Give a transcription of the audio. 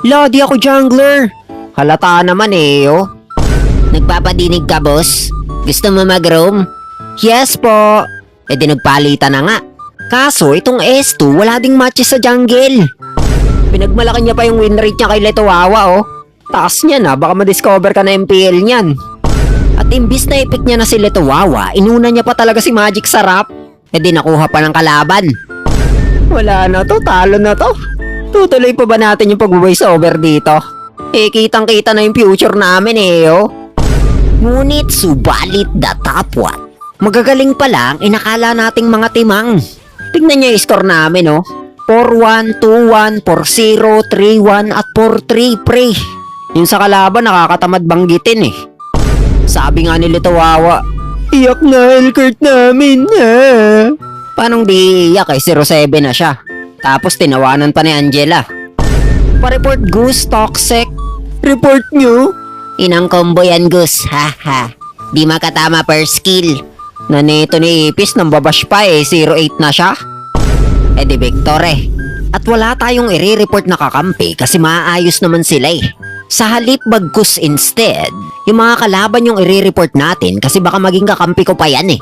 Lodi ako jungler. Halata naman eh, oh. Nagpapadinig ka, boss? Gusto mo mag-roam? Yes po. E di nagpalitan na nga. Kaso itong S2 wala ding matches sa jungle. Pinagmalaki niya pa yung win rate niya kay Letowawa, oh. Taas niya na, baka madiscover ka na MPL niyan. At imbis na epic niya na si Letowawa, inuna niya pa talaga si Magic Sarap. E di nakuha pa ng kalaban. Wala na to, talo na to. Tutuloy pa ba natin yung pag-voice over dito? Eh, kitang-kita na yung future namin eh, oh. Ngunit subalit the top one. Magagaling pa lang, inakala nating mga timang. Tingnan niyo yung score namin, oh. 4-1, 2-1, 4-0, 3-1, at 4-3, pre. Yung sa kalaban, nakakatamad banggitin eh. Sabi nga ni Letowawa, iyak na L-cart namin, ha? Paanong di iyak eh, 0-7 na siya. Tapos tinawanan pa ni Angela. Pa-report Goose, toxic. Report nyo? Inang combo yan, Gus. Haha. Di makatama per skill. Nanito ni Ipis nang babash pa eh, 0-8 na siya. E di Victor eh. At wala tayong i-report na kakampi kasi maayos naman sila eh. Sa halip bagkus instead, yung mga kalaban yung i-report natin kasi baka maging kakampi ko pa yan eh.